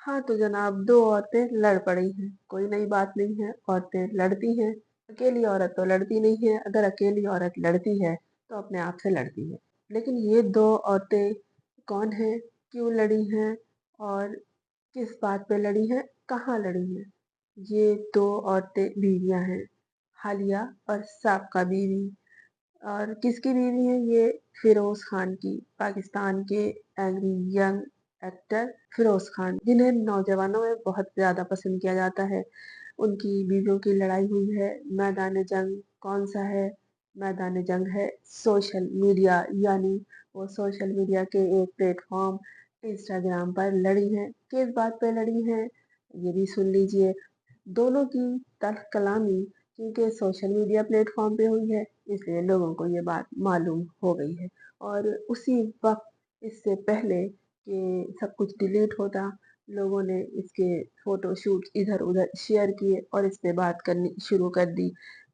हाँ तो जनाब, दो औरतें लड़ पड़ी हैं। कोई नई बात नहीं है, औरतें लड़ती हैं। अकेली औरत तो लड़ती नहीं है। अगर अकेली औरत लड़ती है तो अपने आप से लड़ती है। लेकिन ये दो औरतें कौन हैं, क्यों लड़ी हैं और किस बात पे लड़ी हैं, कहाँ लड़ी हैं? ये दो औरतें बीवियां हैं, हालिया और साबका बीवी। और किसकी बीवी है ये? फिरोज खान की, पाकिस्तान के angry young actor Feroz Khan, जिन्हें नौजवानों में बहुत ज्यादा पसंद किया जाता है। उनकी बीवियों की लड़ाई हुई है। मैदान जंग कौन सा है? मैदान जंग है सोशल मीडिया, यानी वो सोशल मीडिया के एक प्लेटफॉर्म इंस्टाग्राम पर लड़ी हैं। किस बात पे लड़ी हैं ये भी सुन लीजिए। दोनों की तल्ख कलामी क्योंकि सोशल मीडिया प्लेटफॉर्म पे हुई है, इसलिए लोगों को ये बात मालूम हो गई है। और उसी वक्त, इससे पहले कि सब कुछ डिलीट होता, लोगों ने इसके फोटो शूट इधर उधर शेयर किए और इस पे बात करनी शुरू कर दी।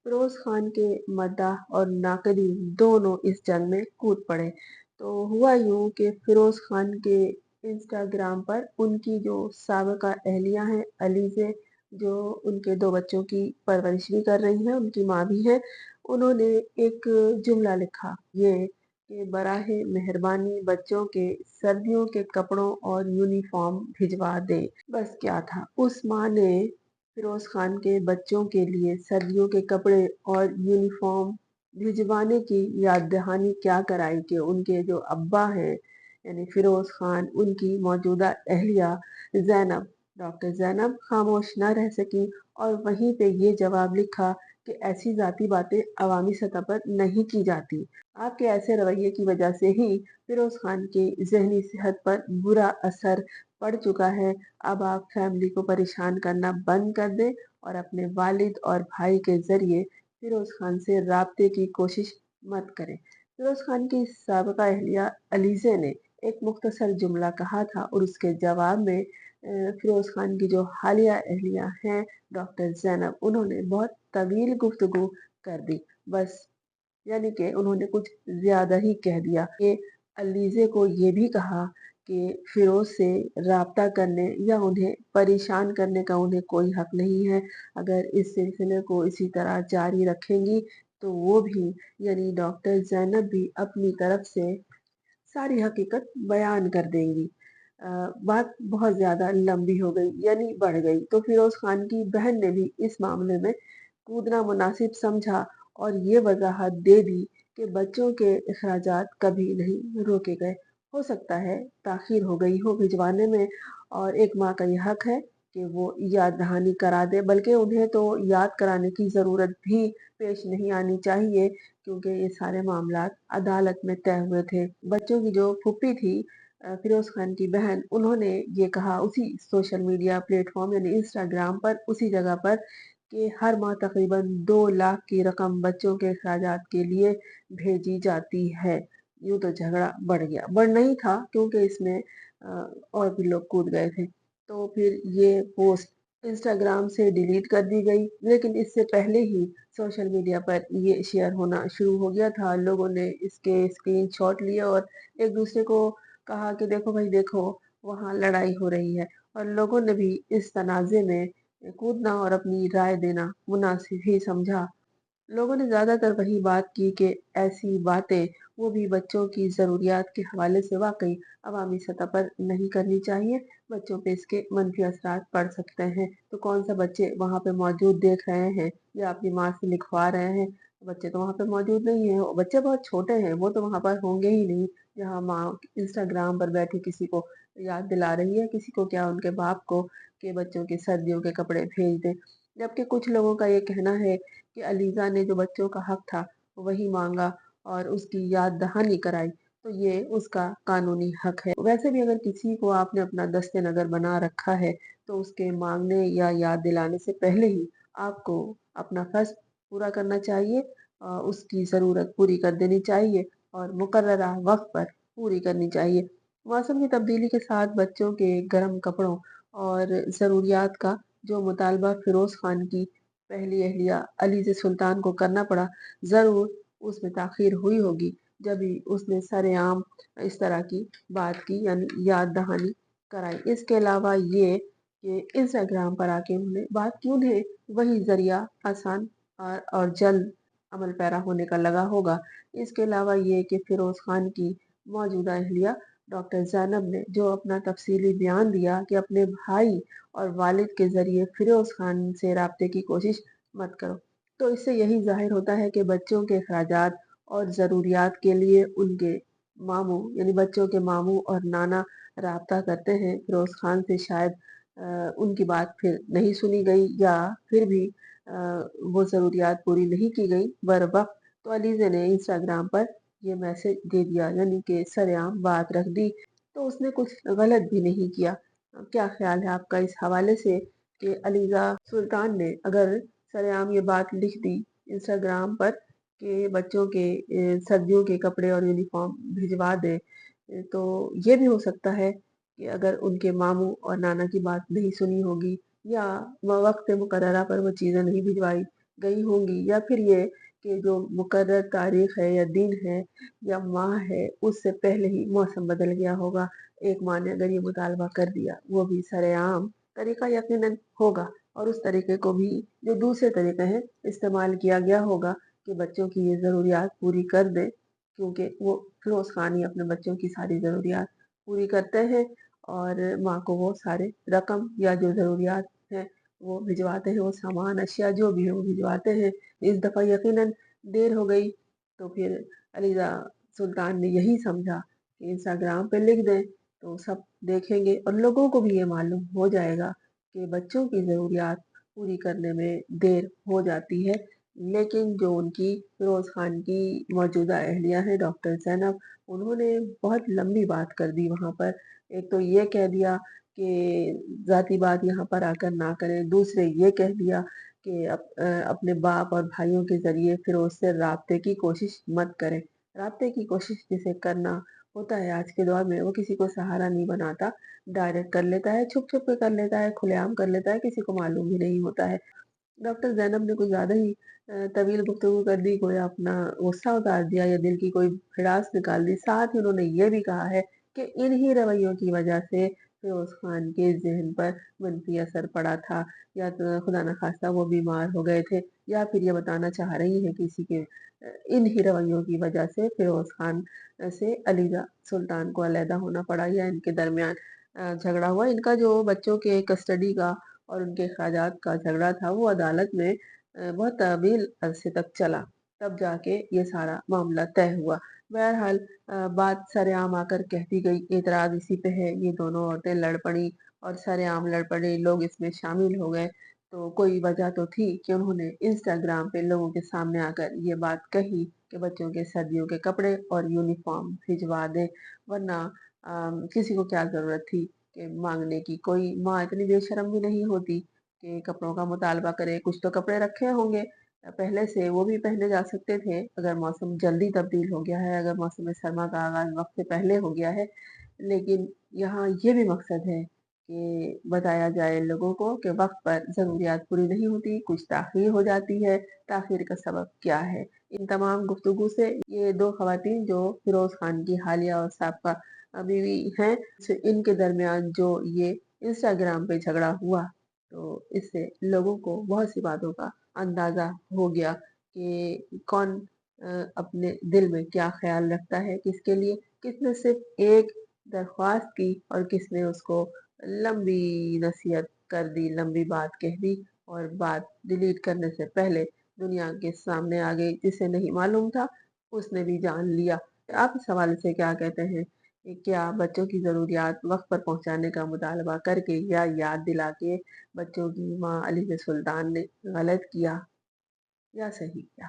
फिरोज खान के मद्दाह और नाकदीन दोनों इस जंग में कूद पड़े। तो हुआ यूं कि फिरोज खान के इंस्टाग्राम पर उनकी जो साबिका अहलिया हैं, अलीज़े, जो उनके दो बच्चों की परवरिश भी कर रही हैं, उनकी माँ भी है, उन्होंने एक जुमला लिखा, ये कि बराहे मेहरबानी बच्चों के सर्दियों के कपड़ों और यूनिफॉर्म भिजवा दे। बस क्या था, उस माँ ने फिरोज खान के बच्चों के लिए सर्दियों के कपड़े और यूनिफॉर्म भिजवाने की याद दहानी क्या कराई कि उनके जो अब्बा हैं, यानी फिरोज खान, उनकी मौजूदा अहलिया जैनब, डॉक्टर जैनब खामोश न रह सकी और वहीं पे ये जवाब लिखा कि ऐसी जाती बातें अवामी सतह पर नहीं की जाती। आपके ऐसे रवैये की वजह से ही फिरोज खान की जहनी सेहत पर बुरा असर पड़ चुका है। अब आप फैमिली को परेशान करना बंद कर दें और अपने वालिद और भाई के जरिए फिरोज खान से राब्ते की कोशिश मत करें। फिरोज खान की साबिका अहलिया अलीजे ने एक मुख्तसर जुमला कहा था और उसके जवाब में फिरोज खान की जो हालिया अहलिया हैं, डॉक्टर जैनब, उन्होंने बहुत तवील गुफ्तगू कर दी। बस, यानी कि उन्होंने कुछ ज्यादा ही कह दिया। ये अलीजे को ये भी कहा कि फिरोज से राब्ता करने या उन्हें परेशान करने का उन्हें कोई हक नहीं है। अगर इस सिलसिले को इसी तरह जारी रखेंगी तो वो भी, यानी डॉक्टर जैनब भी, अपनी तरफ से सारी हकीकत बयान कर देंगी। बात बहुत ज्यादा लंबी हो गई, यानी बढ़ गई, तो फिरोज खान की बहन ने भी इस मामले में कूदना मुनासिब समझा और ये वजाहत दे दी कि बच्चों के अखराजात कभी नहीं रोके गए। हो सकता है ताखिर हो गई हो भिजवाने में, और एक माँ का यह हक है कि वो याद दहानी करा दे, बल्कि उन्हें तो याद कराने की जरूरत भी पेश नहीं आनी चाहिए, क्योंकि ये सारे मामलात अदालत में तय हुए थे। बच्चों की जो फूफी थी, फिरोज खान की बहन, उन्होंने ये कहा उसी सोशल मीडिया प्लेटफॉर्म यानी इंस्टाग्राम पर, उसी जगह पर, कि हर माह तकरीबन 2 लाख की रकम बच्चों के अखराजात के लिए भेजी जाती है। यूं तो झगड़ा बढ़ गया, बढ़ना ही था क्योंकि इसमें और भी लोग कूद गए थे। तो फिर ये पोस्ट इंस्टाग्राम से डिलीट कर दी गई, लेकिन इससे पहले ही सोशल मीडिया पर ये शेयर होना शुरू हो गया था। लोगों ने इसके स्क्रीनशॉट लिए और एक दूसरे को कहा कि देखो भाई देखो, वहाँ लड़ाई हो रही है। और लोगों ने भी इस तनाज़े में कूदना और अपनी राय देना मुनासिब ही समझा। लोगों ने ज्यादातर वही बात की कि ऐसी बातें, वो भी बच्चों की जरूरियात के हवाले से, वाकई अवामी सतह पर नहीं करनी चाहिए। बच्चों पे इसके मनफी असरात पड़ सकते हैं। तो कौन सा बच्चे वहां पे मौजूद देख रहे हैं या अपनी माँ से लिखवा रहे हैं? बच्चे तो वहां पे मौजूद नहीं है, बच्चे बहुत छोटे हैं, वो तो वहां पर होंगे ही नहीं जहाँ माँ इंस्टाग्राम पर बैठी किसी को याद दिला रही है, किसी को क्या, उनके बाप को, कि बच्चों के सर्दियों के कपड़े भेज दें। जबकि कुछ लोगों का ये कहना है कि अलीजा ने जो बच्चों का हक था वही मांगा और उसकी याद दहानी कराई, तो ये उसका कानूनी हक है। वैसे भी अगर किसी को आपने अपना दस्ते नगर बना रखा है तो उसके मांगने या याद दिलाने से पहले ही आपको अपना फर्ज पूरा करना चाहिए, उसकी ज़रूरत पूरी कर देनी चाहिए और मुकर्ररा वक्त पर पूरी करनी चाहिए। मौसम की तब्दीली के साथ बच्चों के गर्म कपड़ों और ज़रूरियात का जो मुतालबा फिरोज खान की पहली अहलिया अलीज़े सुल्तान को करना पड़ा, ज़रूर उसमें ताख़ीर हुई होगी, जब ही उसने सरेआम इस तरह की बात की, यानी याद दहानी कराई। इसके अलावा ये कि इंस्टाग्राम पर आके उन्होंने बात की, उन्हें वही ज़रिया आसान और जल्द अमल पैरा होने का लगा होगा। इसके अलावा ये कि फ़िरोज़ ख़ान की मौजूदा अहलिया डॉक्टर ज़ैनब ने जो अपना तफ़सीली बयान दिया कि अपने भाई और वालिद के ज़रिए फ़िरोज़ ख़ान से राब्ते की कोशिश मत करो। तो इससे यही ज़ाहिर होता है कि बच्चों के अखराजात और ज़रूरियात के लिए उनके मामू यानी बच्चों के मामू और नाना राब्ता करते हैं। फ़िरोज़ ख़ान से शायद उनकी बात फिर नहीं सुनी गई या फिर भी वो ज़रूरियात पूरी नहीं की गई बरवक़्त। तो अलीज़ा ने इंस्टाग्राम पर ये मैसेज दे दिया, यानी कि सरेआम बात रख दी। तो उसने कुछ गलत भी नहीं किया। क्या ख़्याल है आपका इस हवाले से कि अलीज़ा सुल्तान ने अगर सरेआम ये बात लिख दी इंस्टाग्राम पर कि बच्चों के सर्दियों के कपड़े और यूनिफ़ॉर्म भिजवा दें, तो ये भी हो सकता है कि अगर उनके मामू और नाना की बात नहीं सुनी होगी या वक़्त मुकर्ररा पर वो चीज़ें नहीं भिजवाई गई होंगी, या फिर ये कि जो मुकर्रर तारीख़ है या दिन है या माह है, उससे पहले ही मौसम बदल गया होगा। एक माँ ने अगर ये मुतालबा कर दिया, वो भी सरेआम तरीक़ा यकीनन होगा और उस तरीक़े को भी जो दूसरे तरीक़े हैं, इस्तेमाल किया गया होगा कि बच्चों की ये ज़रूरियात पूरी कर दें, क्योंकि वो फ़िरोज़ ख़ान ही अपने बच्चों की सारी ज़रूरियात पूरी करते हैं और माँ को वो सारे रकम या जो ज़रूरियात हैं वो भिजवाते हैं, वो सामान अशिया जो भी है वो भिजवाते हैं। इस दफ़ा यकीनन देर हो गई, तो फिर अलीज़ा सुल्तान ने यही समझा कि इंस्टाग्राम पे लिख दें तो सब देखेंगे और लोगों को भी ये मालूम हो जाएगा कि बच्चों की ज़रूरियात पूरी करने में देर हो जाती है। लेकिन जो उनकी फ़िरोज़ ख़ान की मौजूदा अहलिया हैं डॉक्टर ज़ैनब, उन्होंने बहुत लंबी बात कर दी वहाँ पर। एक तो ये कह दिया कि ज़ाती बात यहाँ पर आकर ना करें, दूसरे ये कह दिया कि अपने बाप और भाइयों के ज़रिए फ़िरोज़ से राब्ते की कोशिश मत करें। राब्ते की कोशिश जिसे करना होता है आज के दौर में, वो किसी को सहारा नहीं बनाता, डायरेक्ट कर लेता है, छुप-छुप के कर लेता है, खुलेआम कर लेता है, किसी को मालूम भी नहीं होता है। डॉक्टर ज़ैनब ने कुछ ज़्यादा ही तवील गुफ्तगू कर दी, गोया अपना गुस्सा उतार दिया या दिल की कोई भड़ास निकाल दी। साथ ही उन्होंने ये भी कहा है कि इन्हीं रवैयों की वजह से फ़िरोज़ ख़ान के ज़हन पर मनफ़ी असर पड़ा था, या तो खुदा न ख़ास्ता वो बीमार हो गए थे, या फिर ये बताना चाह रही हैं किसी के इन्हीं रवैयों की वजह से फ़िरोज़ ख़ान से अलीज़ा सुल्तान को अलहदा होना पड़ा या इनके दरमियान झगड़ा हुआ। इनका जो बच्चों के कस्टडी का और उनके अखराजात का झगड़ा था, वो अदालत में बहुत तवील अरसे तक चला, तब जाके ये सारा मामला तय हुआ। बहरहाल बात सरेआम आकर कह दी गई, एतराज़ इसी पे है, ये दोनों औरतें लड़ पड़ी और सरेआम लड़ पड़े, लोग इसमें शामिल हो गए। तो कोई वजह तो थी कि उन्होंने इंस्टाग्राम पे लोगों के सामने आकर ये बात कही कि बच्चों के सर्दियों के कपड़े और यूनिफ़ॉर्म भिजवा दें, वरना किसी को क्या ज़रूरत थी कि माँगने की। कोई माँ इतनी बेशर्म भी नहीं होती कि कपड़ों का मुतालबा करे। कुछ तो कपड़े रखे होंगे पहले से, वो भी पहने जा सकते थे अगर मौसम जल्दी तब्दील हो गया है, अगर मौसम सरमा का आगाज़ वक़्त से पहले हो गया है। लेकिन यहाँ ये भी मकसद है कि बताया जाए लोगों को कि वक़्त पर ज़रूरियात पूरी नहीं होती, कुछ ताख़ीर हो जाती है, ताख़ीर का सबब क्या है? इन तमाम गुफ्तगू से ये 2 ख़वातीन जो फ़िरोज़ ख़ान की हालिया और साबका बीवी हैं, इनके दरमियान जो ये इंस्टाग्राम पे झगड़ा हुआ, तो इससे लोगों को बहुत सी बातों का अंदाज़ा हो गया कि कौन अपने दिल में क्या ख़्याल रखता है, किसके लिए, किसने सिर्फ़ एक दरख्वास्त की और किसने उसको लंबी नसीहत कर दी, लंबी बात कह दी और बात डिलीट करने से पहले दुनिया के सामने आ गई। जिसे नहीं मालूम था, उसने भी जान लिया। आप इस हवाले से क्या कहते हैं? कि क्या बच्चों की ज़रूरियात वक़्त पर पहुँचाने का मुतालबा करके या याद दिला के बच्चों की माँ अलीज़ा सुल्तान ने गलत किया या सही किया?